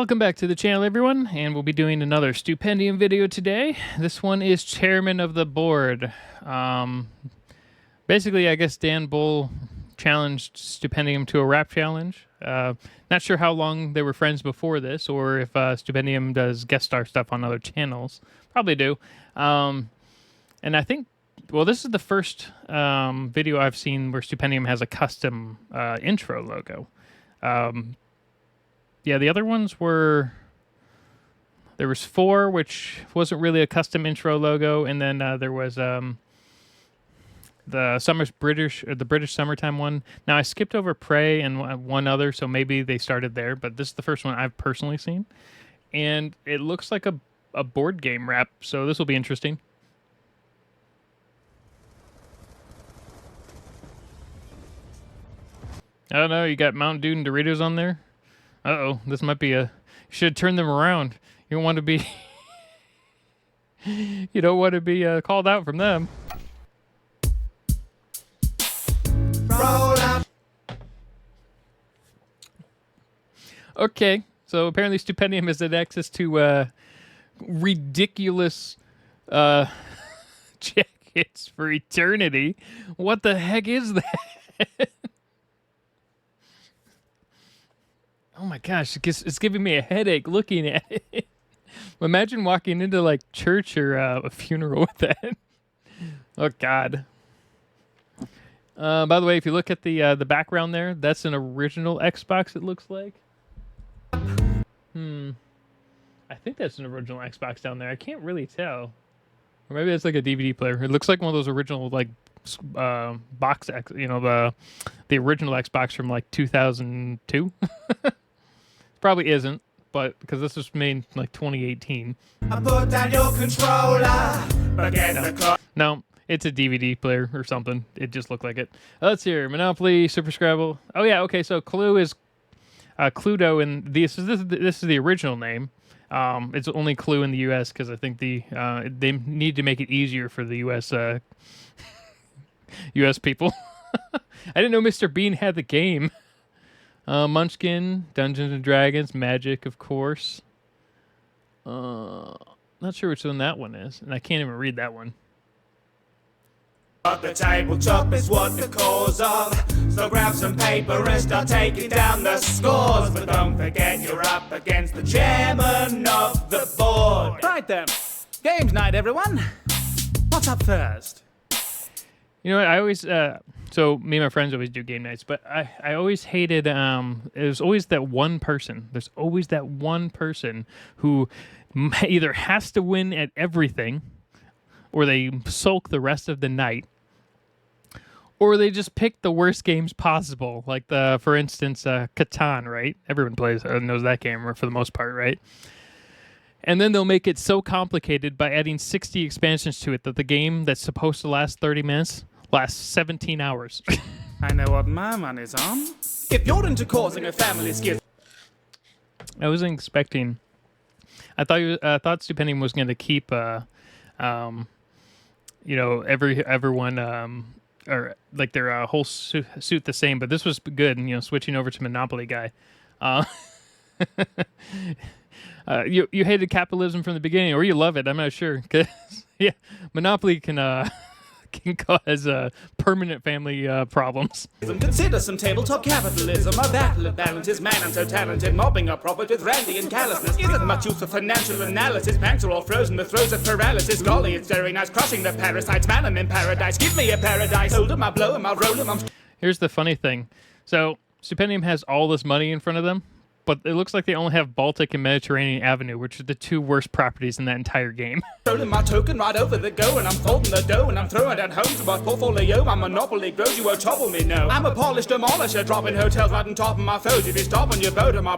Welcome back to the channel, everyone, and we'll be doing another Stupendium video today. This one is Chairman of the Board. Basically, I guess Dan Bull challenged Stupendium to a rap challenge. Not sure how long they were friends before this, or if Stupendium does guest star stuff on other channels. Probably do. And I think, well, this is the first video I've seen where Stupendium has a custom intro logo. Yeah, the other ones were, there was 4, which wasn't really a custom intro logo, and then there was the British summertime one. Now I skipped over Prey and one other, so maybe they started there, but this is the first one I've personally seen, and it looks like a board game wrap, so this will be interesting. I don't know, you got Mountain Dew and Doritos on there? Uh-oh, this might be a... You should turn them around. You don't want to be... You don't want to be called out from them. Roll out. Okay, so apparently Stupendium has had access to ridiculous jackets for eternity. What the heck is that? Oh my gosh, it's giving me a headache looking at it. Imagine walking into like church or a funeral with that. Oh God. By the way, if you look at the background there, that's an original Xbox, it looks like. I think that's an original Xbox down there. I can't really tell. Or maybe it's like a DVD player. It looks like one of those original like box X, you know, the original Xbox from like 2002. Probably isn't, but because this was made like 2018. I put down your controller. No, it's a DVD player or something. It just looked like it. Let's hear Monopoly, Super Scrabble. Oh yeah, okay. So Clue is Cluedo, and this is the original name. It's only Clue in the U.S. because I think they need to make it easier for the U.S. U.S. people. I didn't know Mr. Bean had the game. Munchkin, Dungeons and Dragons, Magic, of course. Not sure which one that one is, and I can't even read that one. The tabletop is what the cause of, so grab some paper and start taking down the scores. But don't forget you're up against the chairman of the board. Right then, games night, everyone. What's up first? You know what, I always, so me and my friends always do game nights, but I always hated, there's always that one person. There's always that one person who either has to win at everything, or they sulk the rest of the night, or they just pick the worst games possible. Like, for instance, Catan, right? Everyone knows that game for the most part, right? And then they'll make it so complicated by adding 60 expansions to it that the game that's supposed to last 30 minutes lasts 17 hours. I know what my money's on. If you're into causing a family schism, I wasn't expecting. I thought Stupendium was going to keep, you know, everyone, or like their whole suit the same. But this was good, you know, switching over to Monopoly guy. You hated capitalism from the beginning, or you love it. I'm not sure. 'Cause, yeah, Monopoly can cause permanent family problems. consider some tabletop capitalism. A battle of balances, man, I'm so talented. Mobbing a profit with randy and callousness. Isn't much use for financial analysis. Banks are all frozen with throes of paralysis. Golly, it's very nice crushing the parasites. Man, I'm in paradise. Give me a paradise. Hold 'em, I'll blow 'em, I'll roll 'em. Here's the funny thing. So Stupendium has all this money in front of them, but it looks like they only have Baltic and Mediterranean Avenue, which are the 2 worst properties in that entire game. Rolling my token right over the go, and I'm folding the dough, and I'm throwing down homes to my portfolio. My monopoly grows, you won't topple me, no. I'm a polished demolisher, dropping hotels right on top of my foes. If you stop on your boat, on my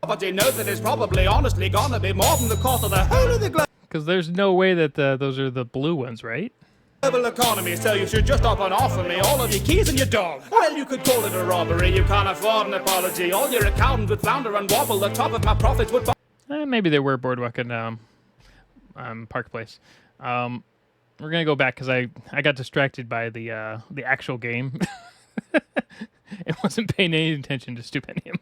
but you know that it's probably honestly gonna be more than the cost of the whole of the globe. Because there's no way that those are the blue ones, right? Global economy, so you should just up and offer me all of your keys and your dog. Well, you could call it a robbery, you can't afford an apology. All your accountants would flounder and wobble, the top of my profits would... Maybe they were Boardwalk and Park Place. We're gonna go back because I got distracted by the actual game. and wasn't paying any attention to Stupendium.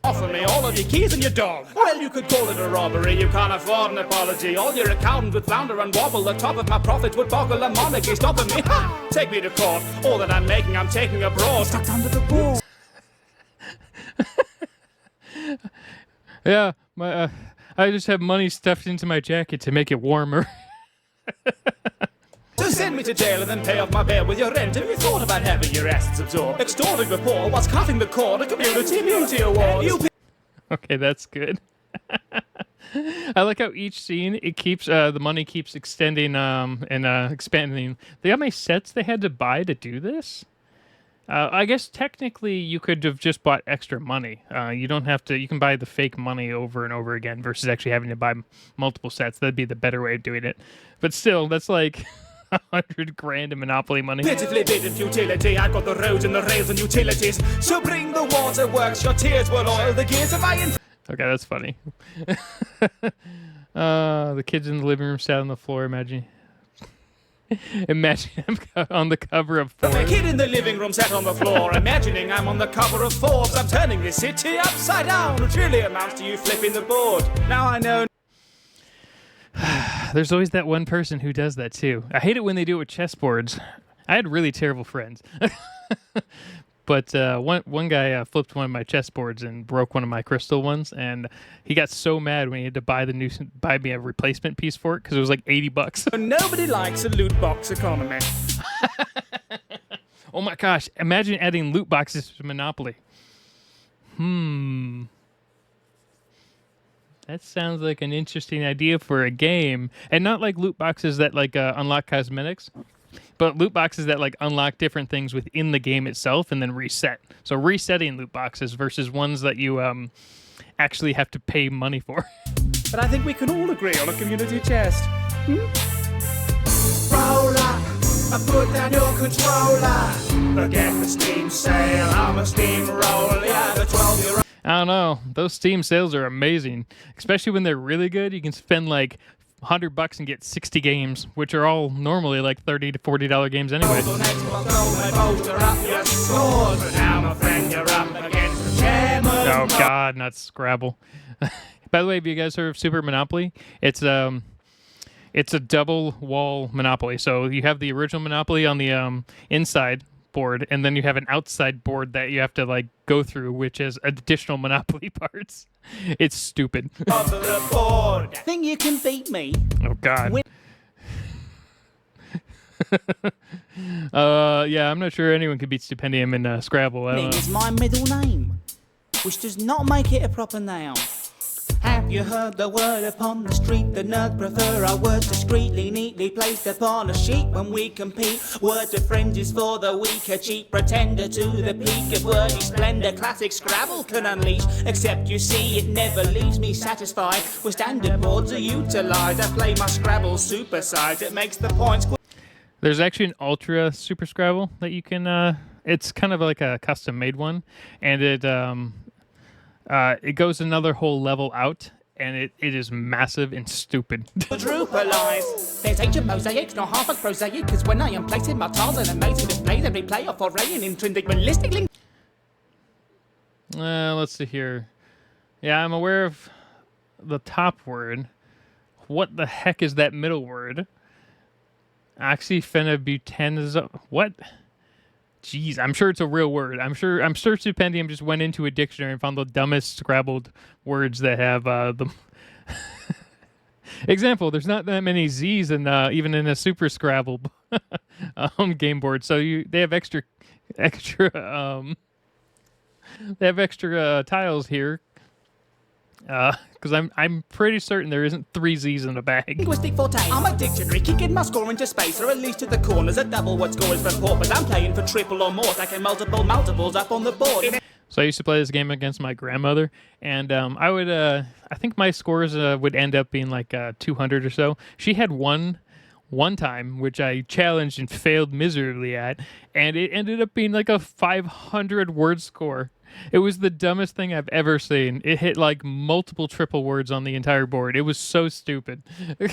Offer me all of your keys and your dog. Well, you could call it a robbery. You can't afford an apology. All your accountant would flounder and wobble. The top of my profits would boggle a monarchy. Stopping me. Ha! Take me to court. All that I'm making, I'm taking abroad. Stuck under the board. Yeah, I just have money stuffed into my jacket to make it warmer. So send me to jail and then pay off my bail with your rent. Have you thought about having your assets absorbed? Extorting the poor whilst cutting the cord. A community beauty award. Okay, that's good. I like how each scene it keeps the money keeps extending and expanding. Do you know how many sets they had to buy to do this? I guess technically you could have just bought extra money. You don't have to. You can buy the fake money over and over again versus actually having to buy multiple sets. That'd be the better way of doing it. But still, that's like 100 grand in Monopoly money. Pitifully bid in futility. I've got the roads and the rails and utilities. So bring the waterworks. Your tears will oil the gears of my. Okay, that's funny. The kids in the living room sat on the floor. Imagine I'm on the cover of Forbes. The kid in the living room sat on the floor, imagining I'm on the cover of Forbes. I'm turning this city upside down, which really amounts to you flipping the board. Now I know. There's always that one person who does that too. I hate it when they do it with chessboards. I had really terrible friends. But one guy flipped one of my chessboards and broke one of my crystal ones, and he got so mad when he had to buy me a replacement piece for it because it was like $80. Nobody likes a loot box economy. Oh my gosh! Imagine adding loot boxes to Monopoly. That sounds like an interesting idea for a game, and not like loot boxes that like unlock cosmetics. But loot boxes that like unlock different things within the game itself and then reset. So resetting loot boxes versus ones that you actually have to pay money for. But I think we can all agree on a community chest. Roll up, I put down your controller. Forget the Steam sale, I'm a steamroll. Yeah, the 12-year-old. I don't know. Those Steam sales are amazing, especially when they're really good. You can spend like $100 and get 60 games, which are all normally like $30 to $40 games anyway. Oh God, not Scrabble. By the way, have you guys heard of Super Monopoly? It's a double wall Monopoly. So you have the original Monopoly on the inside board, and then you have an outside board that you have to like go through, which has additional Monopoly parts. It's stupid. Think you can beat me? Oh God. Yeah, I'm not sure anyone could beat Stupendium in Scrabble. Is my middle name, which does not make it a proper noun. Have you heard the word upon the street? The nerds prefer our words discreetly, neatly placed upon a sheet when we compete. Words of fringes for the weak, a cheap pretender to the peak of wordy splendor. Classic Scrabble can unleash, except you see it never leaves me satisfied. With standard boards are utilised, I play my Scrabble supersized. It makes the points. There's actually an Ultra Super Scrabble that you can. It's kind of like a custom made one, and it goes another whole level out, and it is massive and stupid. Quadrupleize. There's ancient mosaics, not half as prosaic, because when I am placing my tiles and amazing displays, every play or foray in intrinsic ballistic link. Let's see here. Yeah, I'm aware of the top word. What the heck is that middle word? Oxyphenobutane. What? Jeez, I'm sure it's a real word. I'm sure Stupendium just went into a dictionary and found the dumbest Scrabbled words that have the. Example: there's not that many Z's in even in a Super Scrabble game board, so they have extra tiles here. Because I'm pretty certain there isn't 3 Z's in a bag. Linguistic forte. I'm a dictionary, kicking my score into space, or at least to the corners. A double what score is report, but I'm playing for triple or more, stacking multiples up on the board. So I used to play this game against my grandmother, and I think my scores would end up being like 200 or so. She had one time, which I challenged and failed miserably at, and it ended up being like a 500 word score. It was the dumbest thing I've ever seen. It hit like multiple triple words on the entire board. It was so stupid.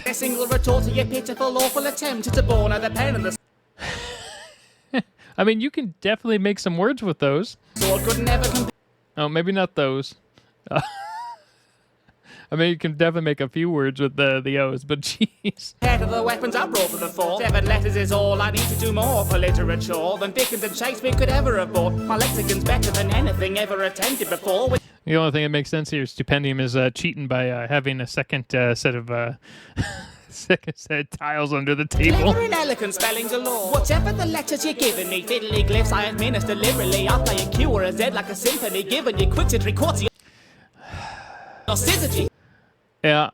A single retort to your pitiful, awful attempt to born of the pen and the... I mean, you can definitely make some words with those. Sword could never compare Oh, maybe not those. I mean, you can definitely make a few words with the O's, but jeez. to the weapons I brought to the fore. 7 letters is all I need to do more for literature than Dickens and Shakespeare could ever have bought. My lexicon's better than anything ever attempted before. The only thing that makes sense here is Stupendium is cheating by having a second set of second set of tiles under the table. Clever and elegant spelling galore. Whatever the letters you're giving me, fiddly glyphs I administer liberally. I play a Q or a Z like a symphony, giving you quixitry, quartzy, or syzygy. Yeah.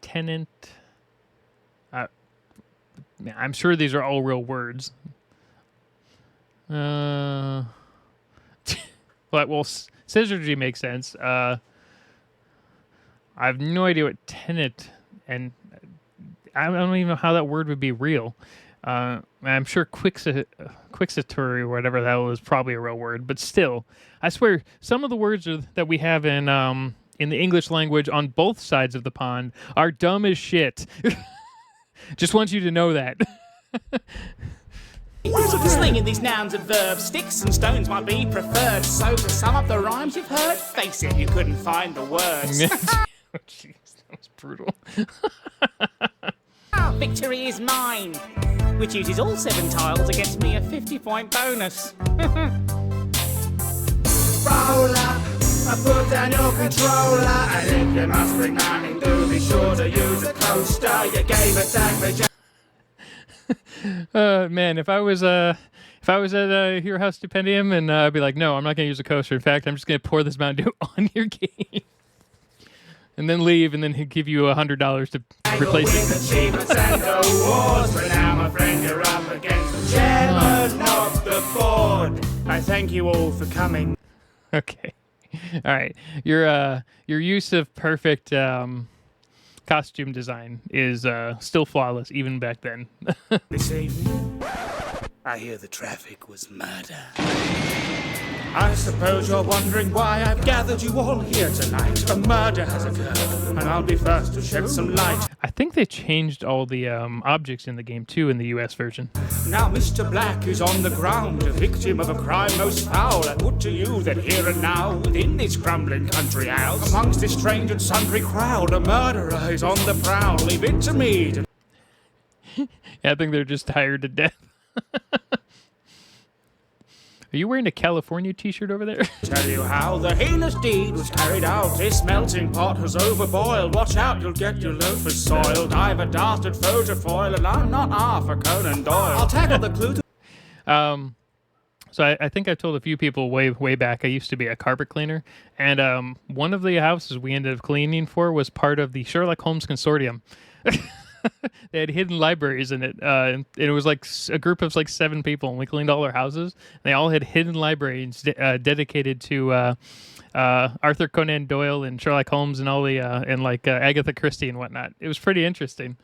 Tenant. I'm sure these are all real words. But well, syzygy makes sense. I have no idea what tenant, and I don't even know how that word would be real. I'm sure quixitory or whatever that was probably a real word, but still, I swear some of the words that we have in the English language on both sides of the pond are dumb as shit. Just want you to know that. Slinging these nouns and verbs, sticks and stones might be preferred. So to sum up the rhymes you've heard, face it, you couldn't find the words. Oh, jeez, that was brutal. Victory is mine, which uses all 7 tiles against me a 50-point bonus. Roll up, I put down your controller, and if you must bring money, do be sure to use a coaster. You gave a tag Man, if I was at your house Stupendium, and I'd be like, no, I'm not going to use a coaster. In fact, I'm just going to pour this Mountain Dew on your game. And then leave, and then he'd give you $100 to replace it. Achievements and awards, but now, my friend, you're up against the chairman of the board. I thank you all for coming. Okay, all right. Your use of perfect costume design is still flawless, even back then. This evening, I hear the traffic was murder. I suppose you're wondering why I've gathered you all here tonight. A murder has occurred, and I'll be first to shed some light. I think they changed all the objects in the game too in the US version. Now Mr. Black is on the ground, a victim of a crime most foul. I put to you that here and now, within this crumbling country house, amongst this strange and sundry crowd, a murderer is on the prowl. Leave it to me to... Yeah, I think they're just tired to death. Are you wearing a California t-shirt over there? Tell you how the heinous deed was carried out. This melting pot has overboiled. Watch out, you'll get your loafers soiled. I've a dastard foe to foil, and I'm not Arthur Conan Doyle. I'll tackle the clue to... So I think I've told a few people way back, I used to be a carpet cleaner, and one of the houses we ended up cleaning for was part of the Sherlock Holmes Consortium. They had hidden libraries in it. And it was like a group of like 7 people, and we cleaned all their houses. They all had hidden libraries dedicated to Arthur Conan Doyle and Sherlock Holmes and all the and like Agatha Christie and whatnot. It was pretty interesting.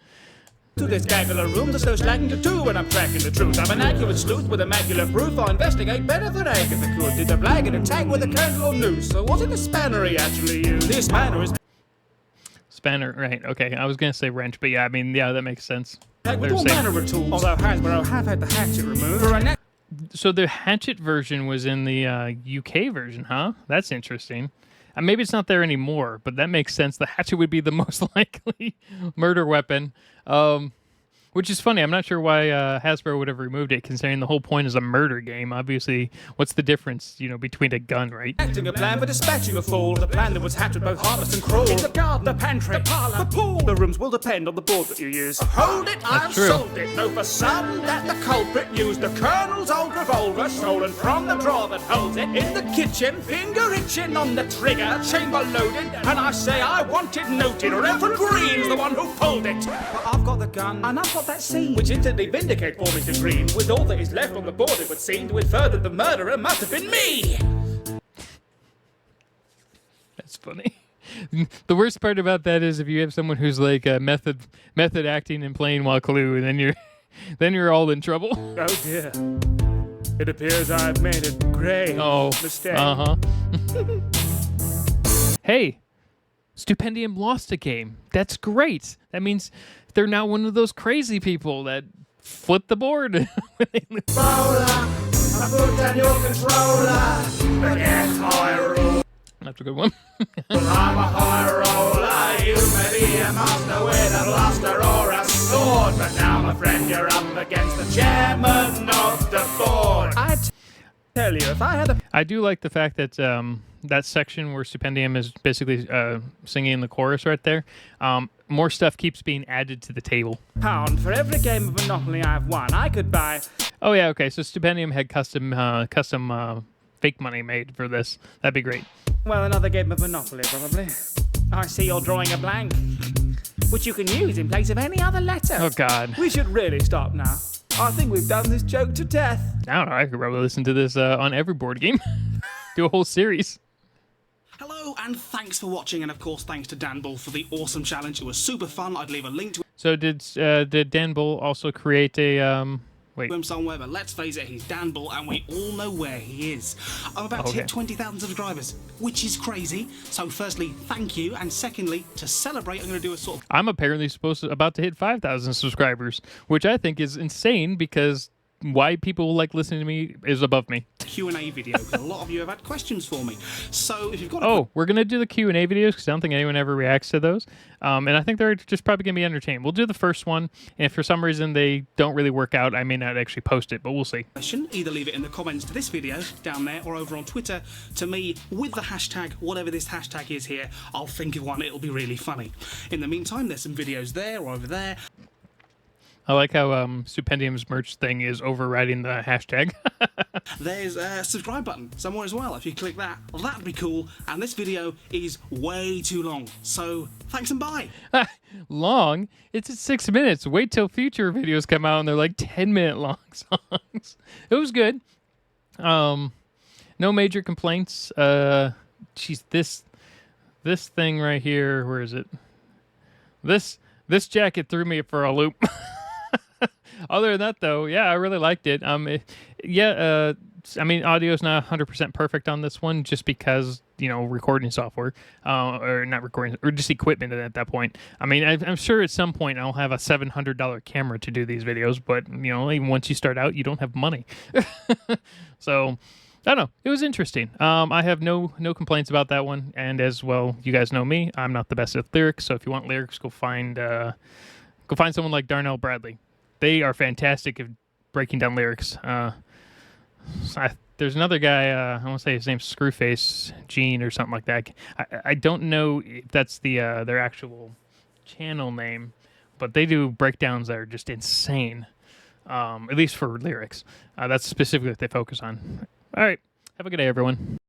To this gaggle room, there's no slacking to do when I'm tracking the truth. I'm an accurate sleuth with immaculate proof. I investigate better than Agatha could. Did the blag and attack with a candle or noose? So was it a spanner he actually used? This spanner is... Spanner, right? Okay, I was gonna say wrench, but yeah, I mean, yeah, that makes sense. with all manner of tools. Although Hasbro have had the hatchet removed for a next... So the hatchet version was in the UK version, huh? That's interesting. Maybe it's not there anymore, but that makes sense. The hatchet would be the most likely murder weapon. Which is funny. I'm not sure why Hasbro would have removed it, considering the whole point is a murder game. Obviously, what's the difference, between a gun, right? Acting a plan for dispatching a fool. The plan that was hatched with both harmless and cruel. In the garden, the pantry, the parlour, the pool. The rooms will depend on the board that you use. Hold it, I've true. sold it. Know for certain that the culprit used the Colonel's old revolver, stolen from the drawer that holds it. In the kitchen, finger itching on the trigger, chamber loaded. And I say I want it noted. Reverend Green's the one who pulled it. But I've got the gun, and I've got that scene, which instantly vindicate for Mr. Green. With all that is left on the board, it would seem to infer that the murderer must have been me. That's funny. The worst part about that is if you have someone who's like method acting and playing while Clue, and then you're all in trouble. Oh dear. It appears I've made a grave mistake. Hey, Stupendium lost a game. That's great. That means they're now one of those crazy people that flip the board when they lose. I put down your controller, but yes, I rule. That's a good one. I'm a high roller, you may be a master with a blaster or a sword, but now, my friend, you're up against the chairman of the board. I tell you, if I had a I do like the fact that that section where Stupendium is basically singing the chorus right there. More stuff keeps being added to the table. pound for every game of Monopoly I've won, I could buy. Oh yeah, okay. So Stupendium had custom fake money made for this. That'd be great. Well, another game of Monopoly, probably. I see you're drawing a blank, which you can use in place of any other letter. Oh God. We should really stop now. I think we've done this joke to death. I don't know. I could probably listen to this on every board game. Do a whole series. Hello and thanks for watching, and of course thanks to Dan Bull for the awesome challenge. It was super fun. I'd leave a link to So did Dan Bull also create a him somewhere, but let's face it, he's Dan Bull and we all know where he is. I'm about to hit 20,000 subscribers, which is crazy. So firstly, thank you, and secondly, to celebrate, I'm going to do a sort of I'm apparently about to hit 5,000 subscribers, which I think is insane because why people like listening to me is above me. Q&A video, because a lot of you have had questions for me. So if you've got a Oh, we're going to do the Q&A videos because I don't think anyone ever reacts to those. And I think they're just probably going to be entertaining. We'll do the first one, and if for some reason they don't really work out, I may not actually post it, but we'll see. question, either leave it in the comments to this video down there or over on Twitter to me with the hashtag, whatever this hashtag is here. I'll think of one, it'll be really funny. In the meantime, there's some videos there or over there. I like how Stupendium's merch thing is overriding the hashtag. There's a subscribe button somewhere as well. If you click that, that'd be cool. And this video is way too long. So thanks and bye. Long? It's at 6 minutes. Wait till future videos come out and they're like 10-minute long songs. It was good. No major complaints. Geez, this thing right here, where is it? This jacket threw me for a loop. Other than that, though, yeah, I really liked it. I mean, audio's not 100% perfect on this one, just because recording software, or not recording, or just equipment at that point. I mean, I'm sure at some point I'll have a $700 camera to do these videos, but even once you start out, you don't have money. So I don't know. It was interesting. I have no complaints about that one, and as well, you guys know me. I'm not the best at lyrics, so if you want lyrics, go find someone like Darnell Bradley. They are fantastic at breaking down lyrics. There's another guy, I want to say his name's Screwface Gene or something like that. I don't know if that's their actual channel name, but they do breakdowns that are just insane, at least for lyrics. That's specifically what they focus on. All right. Have a good day, everyone.